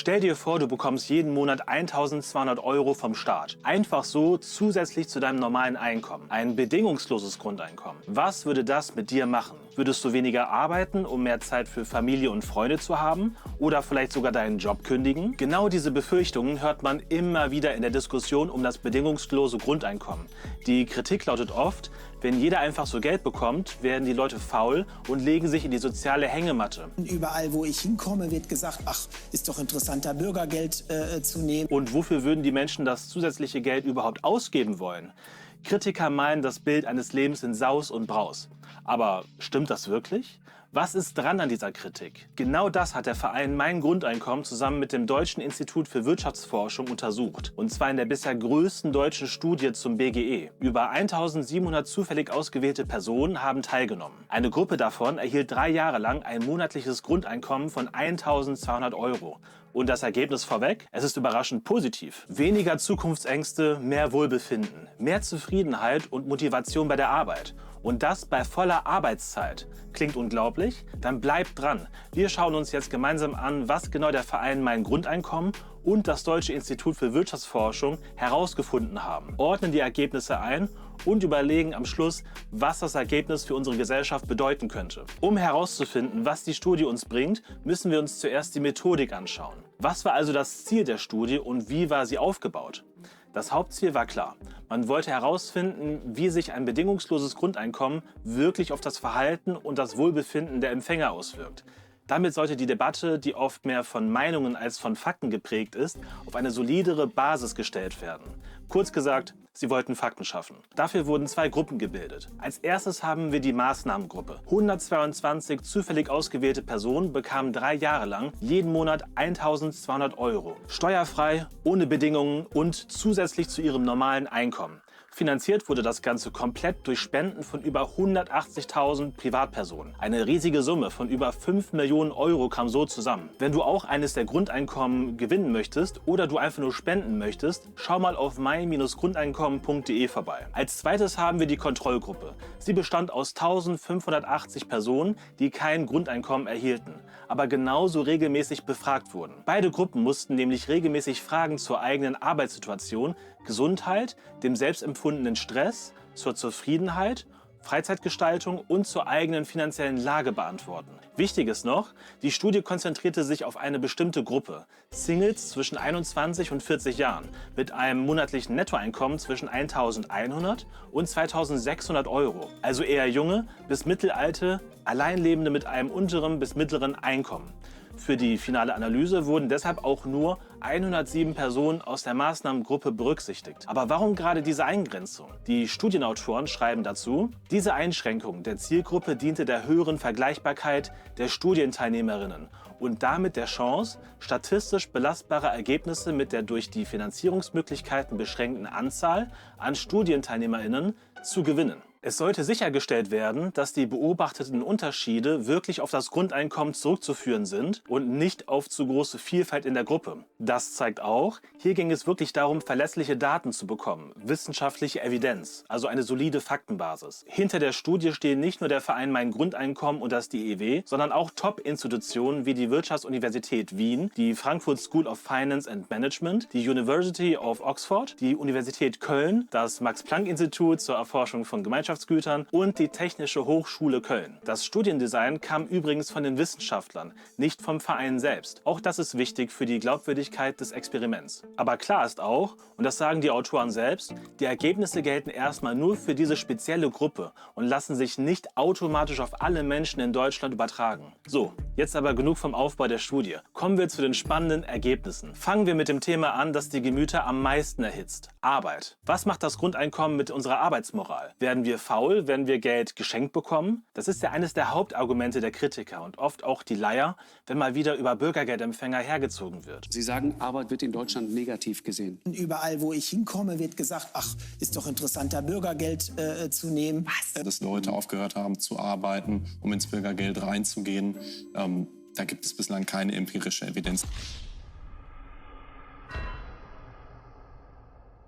Stell dir vor, du bekommst jeden Monat 1.200 € vom Staat. Einfach so zusätzlich zu deinem normalen Einkommen. Ein bedingungsloses Grundeinkommen. Was würde das mit dir machen? Würdest du weniger arbeiten, um mehr Zeit für Familie und Freunde zu haben? Oder vielleicht sogar deinen Job kündigen? Genau diese Befürchtungen hört man immer wieder in der Diskussion um das bedingungslose Grundeinkommen. Die Kritik lautet oft, wenn jeder einfach so Geld bekommt, werden die Leute faul und legen sich in die soziale Hängematte. Überall, wo ich hinkomme, wird gesagt, ach, ist doch interessanter, Bürgergeld zu nehmen. Und wofür würden die Menschen das zusätzliche Geld überhaupt ausgeben wollen? Kritiker meinen das Bild eines Lebens in Saus und Braus. Aber stimmt das wirklich? Was ist dran an dieser Kritik? Genau das hat der Verein Mein Grundeinkommen zusammen mit dem Deutschen Institut für Wirtschaftsforschung untersucht. Und zwar in der bisher größten deutschen Studie zum BGE. Über 1.700 zufällig ausgewählte Personen haben teilgenommen. Eine Gruppe davon erhielt 3 Jahre lang ein monatliches Grundeinkommen von 1.200 €. Und das Ergebnis vorweg? Es ist überraschend positiv. Weniger Zukunftsängste, mehr Wohlbefinden, mehr Zufriedenheit und Motivation bei der Arbeit. Und das bei voller Arbeitszeit. Klingt unglaublich? Dann bleibt dran. Wir schauen uns jetzt gemeinsam an, was genau der Verein Mein Grundeinkommen und das Deutsche Institut für Wirtschaftsforschung herausgefunden haben. Ordnen die Ergebnisse ein und überlegen am Schluss, was das Ergebnis für unsere Gesellschaft bedeuten könnte. Um herauszufinden, was die Studie uns bringt, müssen wir uns zuerst die Methodik anschauen. Was war also das Ziel der Studie und wie war sie aufgebaut? Das Hauptziel war klar. Man wollte herausfinden, wie sich ein bedingungsloses Grundeinkommen wirklich auf das Verhalten und das Wohlbefinden der Empfänger auswirkt. Damit sollte die Debatte, die oft mehr von Meinungen als von Fakten geprägt ist, auf eine solidere Basis gestellt werden. Kurz gesagt, sie wollten Fakten schaffen. Dafür wurden 2 Gruppen gebildet. Als erstes haben wir die Maßnahmengruppe. 122 zufällig ausgewählte Personen bekamen 3 Jahre lang jeden Monat 1.200 €. Steuerfrei, ohne Bedingungen und zusätzlich zu ihrem normalen Einkommen. Finanziert wurde das Ganze komplett durch Spenden von über 180.000 Privatpersonen. Eine riesige Summe von über 5 Millionen € kam so zusammen. Wenn du auch eines der Grundeinkommen gewinnen möchtest oder du einfach nur spenden möchtest, schau mal auf mein-grundeinkommen.de vorbei. Als zweites haben wir die Kontrollgruppe. Sie bestand aus 1.580 Personen, die kein Grundeinkommen erhielten, aber genauso regelmäßig befragt wurden. Beide Gruppen mussten nämlich regelmäßig Fragen zur eigenen Arbeitssituation, Gesundheit, dem selbstempfundenen Stress, zur Zufriedenheit, Freizeitgestaltung und zur eigenen finanziellen Lage beantworten. Wichtig ist noch, die Studie konzentrierte sich auf eine bestimmte Gruppe, Singles zwischen 21 und 40 Jahren, mit einem monatlichen Nettoeinkommen zwischen 1.100 und 2.600 €. Also eher junge bis mittelalte, Alleinlebende mit einem unteren bis mittleren Einkommen. Für die finale Analyse wurden deshalb auch nur 107 Personen aus der Maßnahmengruppe berücksichtigt. Aber warum gerade diese Eingrenzung? Die Studienautoren schreiben dazu, diese Einschränkung der Zielgruppe diente der höheren Vergleichbarkeit der Studienteilnehmerinnen und damit der Chance, statistisch belastbare Ergebnisse mit der durch die Finanzierungsmöglichkeiten beschränkten Anzahl an StudienteilnehmerInnen zu gewinnen. Es sollte sichergestellt werden, dass die beobachteten Unterschiede wirklich auf das Grundeinkommen zurückzuführen sind und nicht auf zu große Vielfalt in der Gruppe. Das zeigt auch, hier ging es wirklich darum, verlässliche Daten zu bekommen, wissenschaftliche Evidenz, also eine solide Faktenbasis. Hinter der Studie stehen nicht nur der Verein Mein Grundeinkommen und das DIW, sondern auch Top-Institutionen wie die Wirtschaftsuniversität Wien, die Frankfurt School of Finance and Management, die University of Oxford, die Universität Köln, das Max-Planck-Institut zur Erforschung von Gemeinschaftsgütern und die Technische Hochschule Köln. Das Studiendesign kam übrigens von den Wissenschaftlern, nicht vom Verein selbst. Auch das ist wichtig für die Glaubwürdigkeit des Experiments. Aber klar ist auch, und das sagen die Autoren selbst, die Ergebnisse gelten erstmal nur für diese spezielle Gruppe und lassen sich nicht automatisch auf alle Menschen in Deutschland übertragen. So, jetzt aber genug vom Aufbau der Studie. Kommen wir zu den spannenden Ergebnissen. Fangen wir mit dem Thema an, das die Gemüter am meisten erhitzt. Arbeit. Was macht das Grundeinkommen mit unserer Arbeitsmoral? Werden wir faul, wenn wir Geld geschenkt bekommen? Das ist ja eines der Hauptargumente der Kritiker und oft auch die Leier, wenn mal wieder über Bürgergeldempfänger hergezogen wird. Sie sagen, Arbeit wird in Deutschland negativ gesehen. Überall, wo ich hinkomme, wird gesagt, ach, ist doch interessanter, Bürgergeld zu nehmen. Was? Dass Leute aufgehört haben zu arbeiten, um ins Bürgergeld reinzugehen, da gibt es bislang keine empirische Evidenz.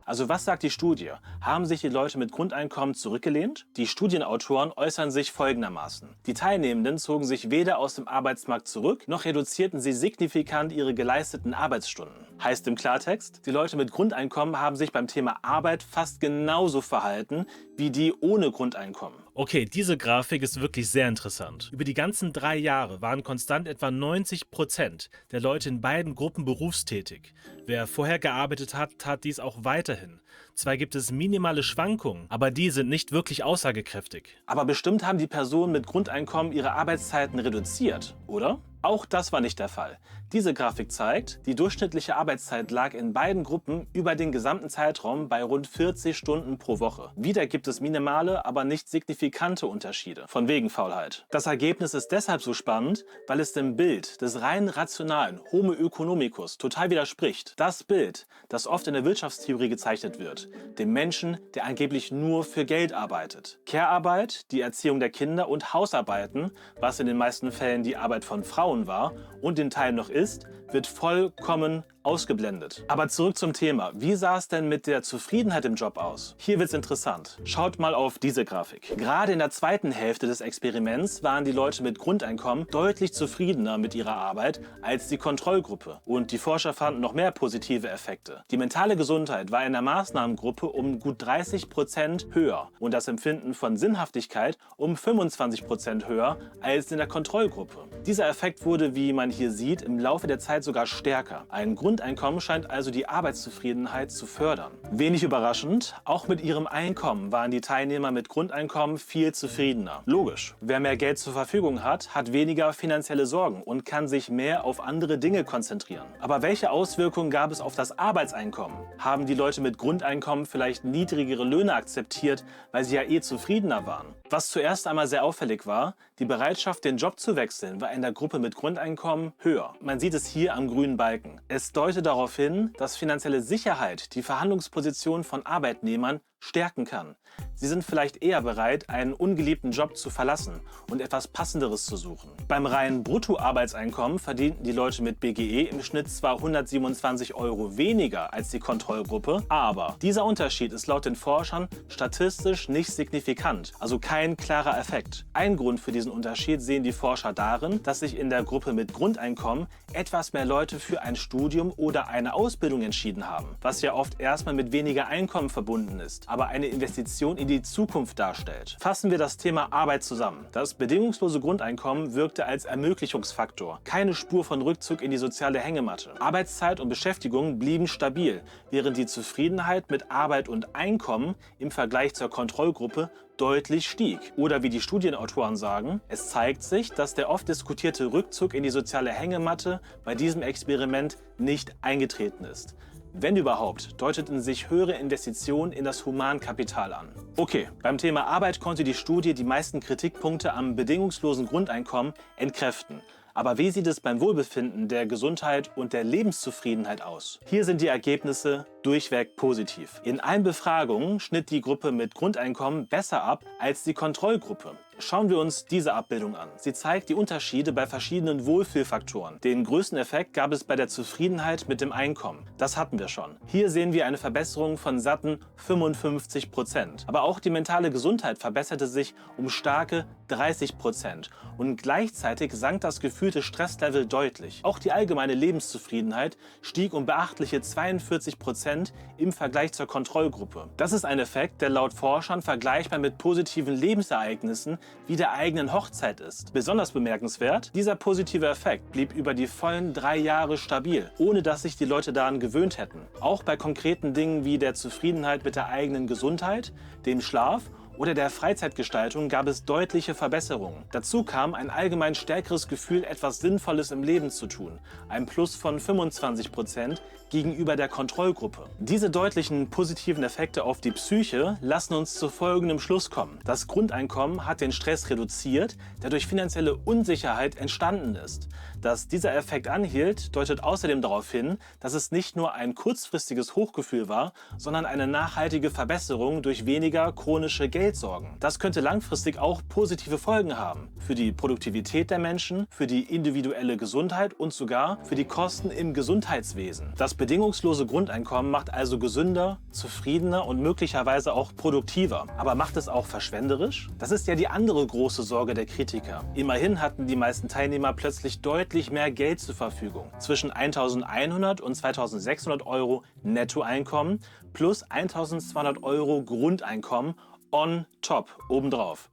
Also was sagt die Studie? Haben sich die Leute mit Grundeinkommen zurückgelehnt? Die Studienautoren äußern sich folgendermaßen. Die Teilnehmenden zogen sich weder aus dem Arbeitsmarkt zurück, noch reduzierten sie signifikant ihre geleisteten Arbeitsstunden. Heißt im Klartext, die Leute mit Grundeinkommen haben sich beim Thema Arbeit fast genauso verhalten wie die ohne Grundeinkommen. Okay, diese Grafik ist wirklich sehr interessant. Über die ganzen 3 Jahre waren konstant etwa 90% der Leute in beiden Gruppen berufstätig. Wer vorher gearbeitet hat, tat dies auch weiterhin. Zwar gibt es minimale Schwankungen, aber die sind nicht wirklich aussagekräftig. Aber bestimmt haben die Personen mit Grundeinkommen ihre Arbeitszeiten reduziert, oder? Auch das war nicht der Fall. Diese Grafik zeigt, die durchschnittliche Arbeitszeit lag in beiden Gruppen über den gesamten Zeitraum bei rund 40 Stunden pro Woche. Wieder gibt es minimale, aber nicht signifikante Unterschiede. Von wegen Faulheit. Das Ergebnis ist deshalb so spannend, weil es dem Bild des rein rationalen Homo economicus total widerspricht. Das Bild, das oft in der Wirtschaftstheorie gezeichnet wird. Dem Menschen, der angeblich nur für Geld arbeitet. Care-Arbeit, die Erziehung der Kinder und Hausarbeiten, was in den meisten Fällen die Arbeit von Frauen war und in Teilen noch ist, wird vollkommen ausgeblendet. Aber zurück zum Thema. Wie sah es denn mit der Zufriedenheit im Job aus? Hier wird's interessant. Schaut mal auf diese Grafik. Gerade in der zweiten Hälfte des Experiments waren die Leute mit Grundeinkommen deutlich zufriedener mit ihrer Arbeit als die Kontrollgruppe. Und die Forscher fanden noch mehr positive Effekte. Die mentale Gesundheit war in der Maßnahmengruppe um gut 30% höher und das Empfinden von Sinnhaftigkeit um 25% höher als in der Kontrollgruppe. Dieser Effekt wurde, wie man hier sieht, im Laufe der Zeit sogar stärker. Ein Grundeinkommen scheint also die Arbeitszufriedenheit zu fördern. Wenig überraschend, auch mit ihrem Einkommen waren die Teilnehmer mit Grundeinkommen viel zufriedener. Logisch, wer mehr Geld zur Verfügung hat, hat weniger finanzielle Sorgen und kann sich mehr auf andere Dinge konzentrieren. Aber welche Auswirkungen gab es auf das Arbeitseinkommen? Haben die Leute mit Grundeinkommen vielleicht niedrigere Löhne akzeptiert, weil sie ja eh zufriedener waren? Was zuerst einmal sehr auffällig war, die Bereitschaft, den Job zu wechseln, war in der Gruppe mit Grundeinkommen höher. Man sieht es hier am grünen Balken. Es deutet darauf hin, dass finanzielle Sicherheit die Verhandlungsposition von Arbeitnehmern stärken kann. Sie sind vielleicht eher bereit, einen ungeliebten Job zu verlassen und etwas Passenderes zu suchen. Beim reinen Bruttoarbeitseinkommen verdienten die Leute mit BGE im Schnitt zwar 127 € weniger als die Kontrollgruppe, aber dieser Unterschied ist laut den Forschern statistisch nicht signifikant, also kein klarer Effekt. Ein Grund für diesen Unterschied sehen die Forscher darin, dass sich in der Gruppe mit Grundeinkommen etwas mehr Leute für ein Studium oder eine Ausbildung entschieden haben, was ja oft erstmal mit weniger Einkommen verbunden ist, aber eine Investition in die Zukunft darstellt. Fassen wir das Thema Arbeit zusammen. Das bedingungslose Grundeinkommen wirkte als Ermöglichungsfaktor. Keine Spur von Rückzug in die soziale Hängematte. Arbeitszeit und Beschäftigung blieben stabil, während die Zufriedenheit mit Arbeit und Einkommen im Vergleich zur Kontrollgruppe deutlich stieg. Oder wie die Studienautoren sagen, es zeigt sich, dass der oft diskutierte Rückzug in die soziale Hängematte bei diesem Experiment nicht eingetreten ist. Wenn überhaupt, deuteten sich höhere Investitionen in das Humankapital an. Okay, beim Thema Arbeit konnte die Studie die meisten Kritikpunkte am bedingungslosen Grundeinkommen entkräften. Aber wie sieht es beim Wohlbefinden, der Gesundheit und der Lebenszufriedenheit aus? Hier sind die Ergebnisse durchweg positiv. In allen Befragungen schnitt die Gruppe mit Grundeinkommen besser ab als die Kontrollgruppe. Schauen wir uns diese Abbildung an. Sie zeigt die Unterschiede bei verschiedenen Wohlfühlfaktoren. Den größten Effekt gab es bei der Zufriedenheit mit dem Einkommen. Das hatten wir schon. Hier sehen wir eine Verbesserung von satten 55%. Aber auch die mentale Gesundheit verbesserte sich um starke 30%. Und gleichzeitig sank das gefühlte Stresslevel deutlich. Auch die allgemeine Lebenszufriedenheit stieg um beachtliche 42% im Vergleich zur Kontrollgruppe. Das ist ein Effekt, der laut Forschern vergleichbar mit positiven Lebensereignissen wie der eigenen Hochzeit ist. Besonders bemerkenswert, dieser positive Effekt blieb über die vollen 3 Jahre stabil, ohne dass sich die Leute daran gewöhnt hätten. Auch bei konkreten Dingen wie der Zufriedenheit mit der eigenen Gesundheit, dem Schlaf oder der Freizeitgestaltung gab es deutliche Verbesserungen. Dazu kam ein allgemein stärkeres Gefühl, etwas Sinnvolles im Leben zu tun, ein Plus von 25% gegenüber der Kontrollgruppe. Diese deutlichen positiven Effekte auf die Psyche lassen uns zu folgendem Schluss kommen. Das Grundeinkommen hat den Stress reduziert, der durch finanzielle Unsicherheit entstanden ist. Dass dieser Effekt anhielt, deutet außerdem darauf hin, dass es nicht nur ein kurzfristiges Hochgefühl war, sondern eine nachhaltige Verbesserung durch weniger chronische Geldsorgen. Das könnte langfristig auch positive Folgen haben für die Produktivität der Menschen, für die individuelle Gesundheit und sogar für die Kosten im Gesundheitswesen. Das bedingungslose Grundeinkommen macht also gesünder, zufriedener und möglicherweise auch produktiver. Aber macht es auch verschwenderisch? Das ist ja die andere große Sorge der Kritiker. Immerhin hatten die meisten Teilnehmer plötzlich deutlich mehr Geld zur Verfügung. Zwischen 1.100 und 2.600 Euro Nettoeinkommen plus 1.200 Euro Grundeinkommen on top obendrauf.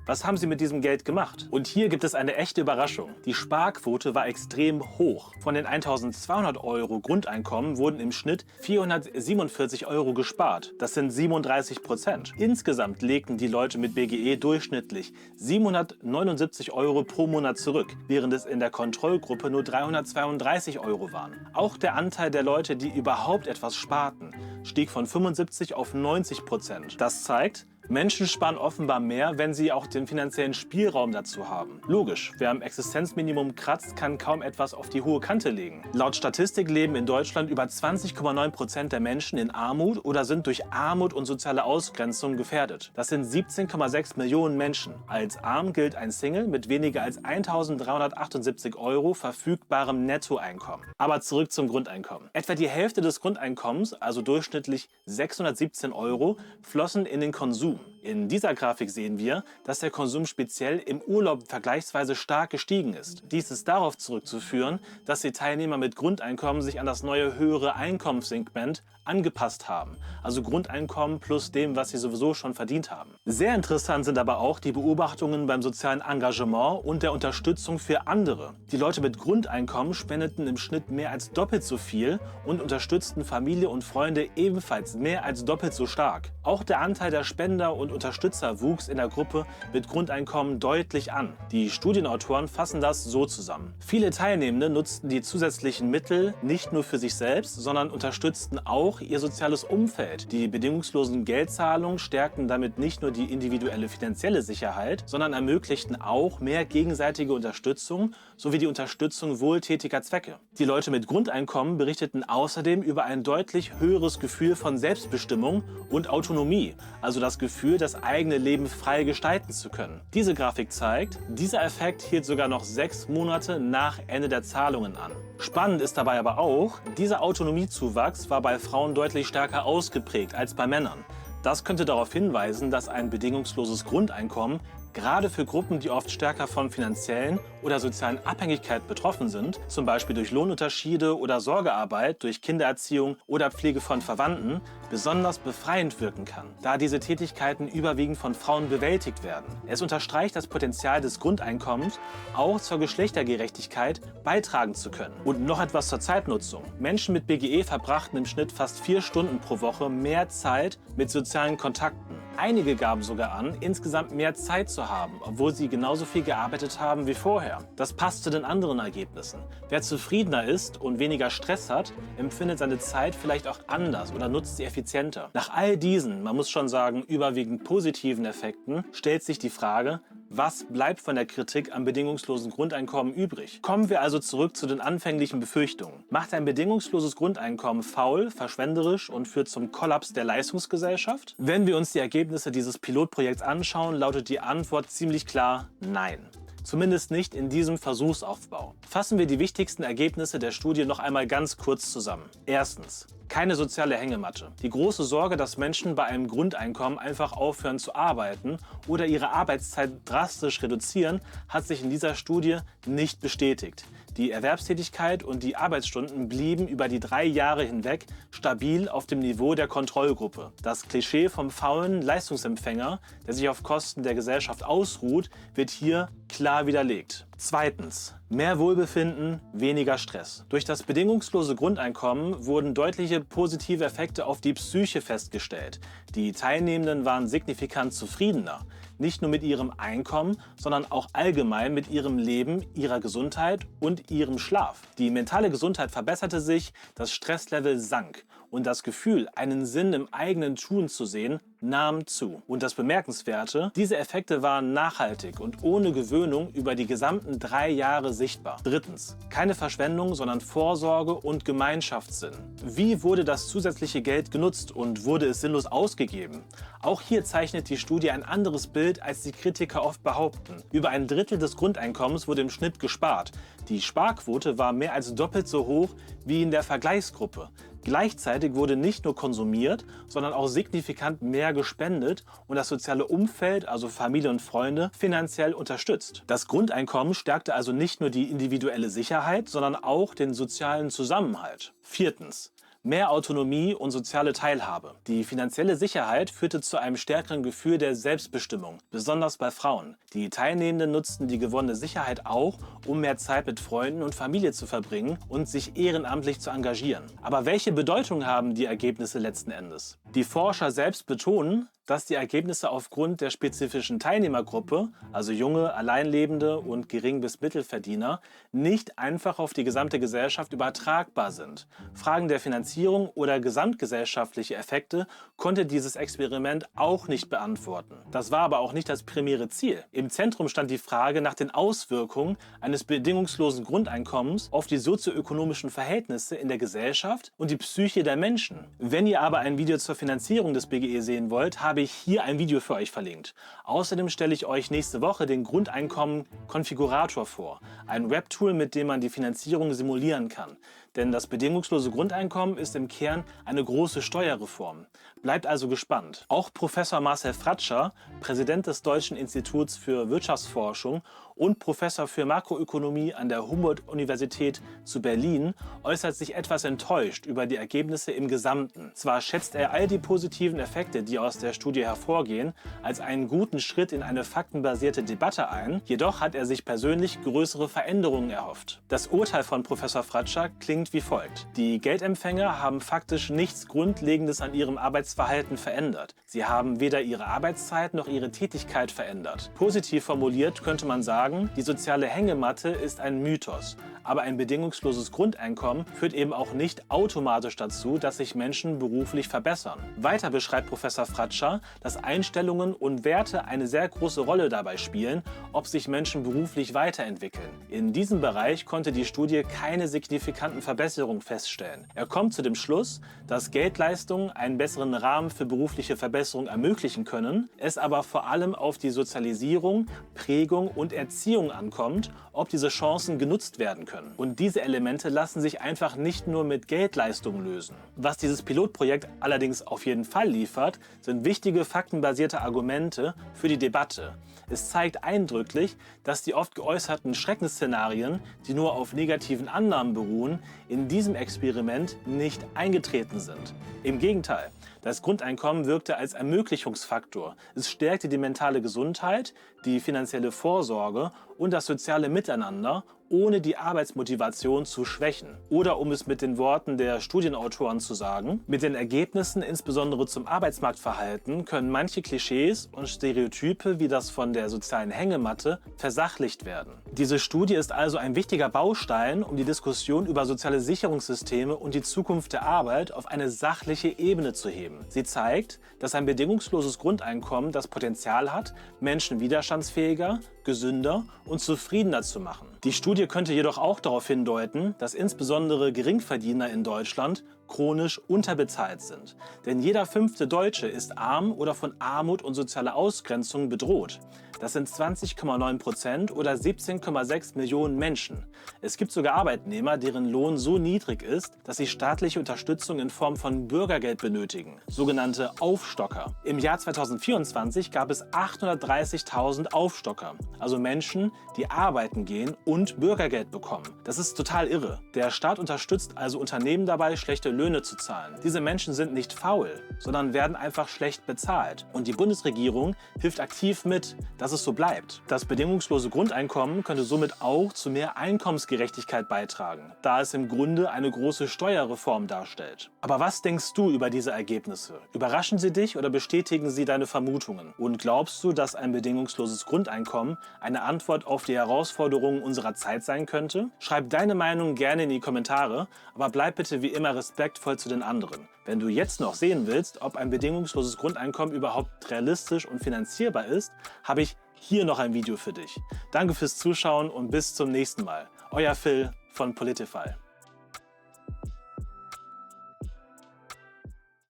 Was haben sie mit diesem Geld gemacht? Und hier gibt es eine echte Überraschung. Die Sparquote war extrem hoch. Von den 1.200 Euro Grundeinkommen wurden im Schnitt 447 Euro gespart. Das sind 37%. Insgesamt legten die Leute mit BGE durchschnittlich 779 Euro pro Monat zurück, während es in der Kontrollgruppe nur 332 Euro waren. Auch der Anteil der Leute, die überhaupt etwas sparten, stieg von 75 auf 90%. Das zeigt, Menschen sparen offenbar mehr, wenn sie auch den finanziellen Spielraum dazu haben. Logisch, wer am Existenzminimum kratzt, kann kaum etwas auf die hohe Kante legen. Laut Statistik leben in Deutschland über 20,9% der Menschen in Armut oder sind durch Armut und soziale Ausgrenzung gefährdet. Das sind 17,6 Millionen Menschen. Als arm gilt ein Single mit weniger als 1.378 Euro verfügbarem Nettoeinkommen. Aber zurück zum Grundeinkommen. Etwa die Hälfte des Grundeinkommens, also durchschnittlich 617 Euro, flossen in den Konsum. In dieser Grafik sehen wir, dass der Konsum speziell im Urlaub vergleichsweise stark gestiegen ist. Dies ist darauf zurückzuführen, dass die Teilnehmer mit Grundeinkommen sich an das neue höhere Einkommenssegment angepasst haben. Also Grundeinkommen plus dem, was sie sowieso schon verdient haben. Sehr interessant sind aber auch die Beobachtungen beim sozialen Engagement und der Unterstützung für andere. Die Leute mit Grundeinkommen spendeten im Schnitt mehr als doppelt so viel und unterstützten Familie und Freunde ebenfalls mehr als doppelt so stark. Auch der Anteil der Spender und Unterstützer wuchs in der Gruppe mit Grundeinkommen deutlich an. Die Studienautoren fassen das so zusammen. Viele Teilnehmende nutzten die zusätzlichen Mittel nicht nur für sich selbst, sondern unterstützten auch ihr soziales Umfeld. Die bedingungslosen Geldzahlungen stärkten damit nicht nur die individuelle finanzielle Sicherheit, sondern ermöglichten auch mehr gegenseitige Unterstützung sowie die Unterstützung wohltätiger Zwecke. Die Leute mit Grundeinkommen berichteten außerdem über ein deutlich höheres Gefühl von Selbstbestimmung und Autonomie, also das Gefühl, das eigene Leben frei gestalten zu können. Diese Grafik zeigt, dieser Effekt hielt sogar noch 6 Monate nach Ende der Zahlungen an. Spannend ist dabei aber auch, dieser Autonomiezuwachs war bei Frauen deutlich stärker ausgeprägt als bei Männern. Das könnte darauf hinweisen, dass ein bedingungsloses Grundeinkommen gerade für Gruppen, die oft stärker von finanziellen oder sozialen Abhängigkeit betroffen sind, zum Beispiel durch Lohnunterschiede oder Sorgearbeit, durch Kindererziehung oder Pflege von Verwandten, besonders befreiend wirken kann, da diese Tätigkeiten überwiegend von Frauen bewältigt werden. Es unterstreicht das Potenzial des Grundeinkommens, auch zur Geschlechtergerechtigkeit beitragen zu können. Und noch etwas zur Zeitnutzung. Menschen mit BGE verbrachten im Schnitt fast 4 Stunden pro Woche mehr Zeit mit sozialen Kontakten. Einige gaben sogar an, insgesamt mehr Zeit zu haben, obwohl sie genauso viel gearbeitet haben wie vorher. Das passt zu den anderen Ergebnissen. Wer zufriedener ist und weniger Stress hat, empfindet seine Zeit vielleicht auch anders oder nutzt sie effizienter. Nach all diesen, man muss schon sagen, überwiegend positiven Effekten, stellt sich die Frage, was bleibt von der Kritik am bedingungslosen Grundeinkommen übrig? Kommen wir also zurück zu den anfänglichen Befürchtungen. Macht ein bedingungsloses Grundeinkommen faul, verschwenderisch und führt zum Kollaps der Leistungsgesellschaft? Wenn wir uns die Ergebnisse dieses Pilotprojekts anschauen, lautet die Antwort ziemlich klar Nein. Zumindest nicht in diesem Versuchsaufbau. Fassen wir die wichtigsten Ergebnisse der Studie noch einmal ganz kurz zusammen. Erstens. Keine soziale Hängematte. Die große Sorge, dass Menschen bei einem Grundeinkommen einfach aufhören zu arbeiten oder ihre Arbeitszeit drastisch reduzieren, hat sich in dieser Studie nicht bestätigt. Die Erwerbstätigkeit und die Arbeitsstunden blieben über die 3 Jahre hinweg stabil auf dem Niveau der Kontrollgruppe. Das Klischee vom faulen Leistungsempfänger, der sich auf Kosten der Gesellschaft ausruht, wird hier klar widerlegt. Zweitens. Mehr Wohlbefinden, weniger Stress. Durch das bedingungslose Grundeinkommen wurden deutliche positive Effekte auf die Psyche festgestellt. Die Teilnehmenden waren signifikant zufriedener. Nicht nur mit ihrem Einkommen, sondern auch allgemein mit ihrem Leben, ihrer Gesundheit und ihrem Schlaf. Die mentale Gesundheit verbesserte sich, das Stresslevel sank und das Gefühl, einen Sinn im eigenen Tun zu sehen, nahmen zu. Und das Bemerkenswerte, diese Effekte waren nachhaltig und ohne Gewöhnung über die gesamten 3 Jahre sichtbar. Drittens, keine Verschwendung, sondern Vorsorge und Gemeinschaftssinn. Wie wurde das zusätzliche Geld genutzt und wurde es sinnlos ausgegeben? Auch hier zeichnet die Studie ein anderes Bild, als die Kritiker oft behaupten. Über ein Drittel des Grundeinkommens wurde im Schnitt gespart. Die Sparquote war mehr als doppelt so hoch wie in der Vergleichsgruppe. Gleichzeitig wurde nicht nur konsumiert, sondern auch signifikant mehr gespendet und das soziale Umfeld, also Familie und Freunde, finanziell unterstützt. Das Grundeinkommen stärkte also nicht nur die individuelle Sicherheit, sondern auch den sozialen Zusammenhalt. Viertens. Mehr Autonomie und soziale Teilhabe. Die finanzielle Sicherheit führte zu einem stärkeren Gefühl der Selbstbestimmung, besonders bei Frauen. Die Teilnehmenden nutzten die gewonnene Sicherheit auch, um mehr Zeit mit Freunden und Familie zu verbringen und sich ehrenamtlich zu engagieren. Aber welche Bedeutung haben die Ergebnisse letzten Endes? Die Forscher selbst betonen, dass die Ergebnisse aufgrund der spezifischen Teilnehmergruppe, also junge, Alleinlebende und Gering- bis Mittelverdiener, nicht einfach auf die gesamte Gesellschaft übertragbar sind. Fragen der Finanzierung oder gesamtgesellschaftliche Effekte konnte dieses Experiment auch nicht beantworten. Das war aber auch nicht das primäre Ziel. Im Zentrum stand die Frage nach den Auswirkungen eines bedingungslosen Grundeinkommens auf die sozioökonomischen Verhältnisse in der Gesellschaft und die Psyche der Menschen. Wenn ihr aber ein Video zur Finanzierung des BGE sehen wollt, habe ich hier ein Video für euch verlinkt. Außerdem stelle ich euch nächste Woche den Grundeinkommen-Konfigurator vor, ein Webtool, mit dem man die Finanzierung simulieren kann. Denn das bedingungslose Grundeinkommen ist im Kern eine große Steuerreform. Bleibt also gespannt. Auch Professor Marcel Fratscher, Präsident des Deutschen Instituts für Wirtschaftsforschung und Professor für Makroökonomie an der Humboldt-Universität zu Berlin, äußert sich etwas enttäuscht über die Ergebnisse im Gesamten. Zwar schätzt er all die positiven Effekte, die aus der Studie hervorgehen, als einen guten Schritt in eine faktenbasierte Debatte ein, jedoch hat er sich persönlich größere Veränderungen erhofft. Das Urteil von Professor Fratscher klingt wie folgt. Die Geldempfänger haben faktisch nichts Grundlegendes an ihrem Arbeitsverhalten verändert. Sie haben weder ihre Arbeitszeit noch ihre Tätigkeit verändert. Positiv formuliert könnte man sagen, die soziale Hängematte ist ein Mythos. Aber ein bedingungsloses Grundeinkommen führt eben auch nicht automatisch dazu, dass sich Menschen beruflich verbessern. Weiter beschreibt Professor Fratscher, dass Einstellungen und Werte eine sehr große Rolle dabei spielen, ob sich Menschen beruflich weiterentwickeln. In diesem Bereich konnte die Studie keine signifikanten Verbesserungen feststellen. Er kommt zu dem Schluss, dass Geldleistungen einen besseren Rahmen für berufliche Verbesserung ermöglichen können, es aber vor allem auf die Sozialisierung, Prägung und Erziehung ankommt, ob diese Chancen genutzt werden können. Und diese Elemente lassen sich einfach nicht nur mit Geldleistungen lösen. Was dieses Pilotprojekt allerdings auf jeden Fall liefert, sind wichtige faktenbasierte Argumente für die Debatte. Es zeigt eindrücklich, dass die oft geäußerten Schreckensszenarien, die nur auf negativen Annahmen beruhen, in diesem Experiment nicht eingetreten sind. Im Gegenteil, das Grundeinkommen wirkte als Ermöglichungsfaktor. Es stärkte die mentale Gesundheit, die finanzielle Vorsorge und das soziale Miteinander, ohne die Arbeitsmotivation zu schwächen. Oder um es mit den Worten der Studienautoren zu sagen, mit den Ergebnissen insbesondere zum Arbeitsmarktverhalten können manche Klischees und Stereotype wie das von der sozialen Hängematte versachlicht werden. Diese Studie ist also ein wichtiger Baustein, um die Diskussion über soziale Sicherungssysteme und die Zukunft der Arbeit auf eine sachliche Ebene zu heben. Sie zeigt, dass ein bedingungsloses Grundeinkommen das Potenzial hat, Menschen widerstandsfähiger, gesünder und zufriedener zu machen. Die Studie könnte jedoch auch darauf hindeuten, dass insbesondere Geringverdiener in Deutschland chronisch unterbezahlt sind. Denn jeder 5. Deutsche ist arm oder von Armut und sozialer Ausgrenzung bedroht. Das sind 20,9% oder 17,6 Millionen Menschen. Es gibt sogar Arbeitnehmer, deren Lohn so niedrig ist, dass sie staatliche Unterstützung in Form von Bürgergeld benötigen, sogenannte Aufstocker. Im Jahr 2024 gab es 830.000 Aufstocker, also Menschen, die arbeiten gehen und Bürgergeld bekommen. Das ist total irre. Der Staat unterstützt also Unternehmen dabei, schlechte Löhne zu zahlen. Diese Menschen sind nicht faul, sondern werden einfach schlecht bezahlt. Und die Bundesregierung hilft aktiv mit, dass es so bleibt. Das bedingungslose Grundeinkommen könnte somit auch zu mehr Einkommensgerechtigkeit beitragen, da es im Grunde eine große Steuerreform darstellt. Aber was denkst du über diese Ergebnisse? Überraschen sie dich oder bestätigen sie deine Vermutungen? Und glaubst du, dass ein bedingungsloses Grundeinkommen eine Antwort auf die Herausforderungen unserer Zeit sein könnte? Schreib deine Meinung gerne in die Kommentare, aber bleib bitte wie immer respektvoll respektvoll zu den anderen. Wenn du jetzt noch sehen willst, ob ein bedingungsloses Grundeinkommen überhaupt realistisch und finanzierbar ist, habe ich hier noch ein Video für dich. Danke fürs Zuschauen und bis zum nächsten Mal. Euer Phil von Politify.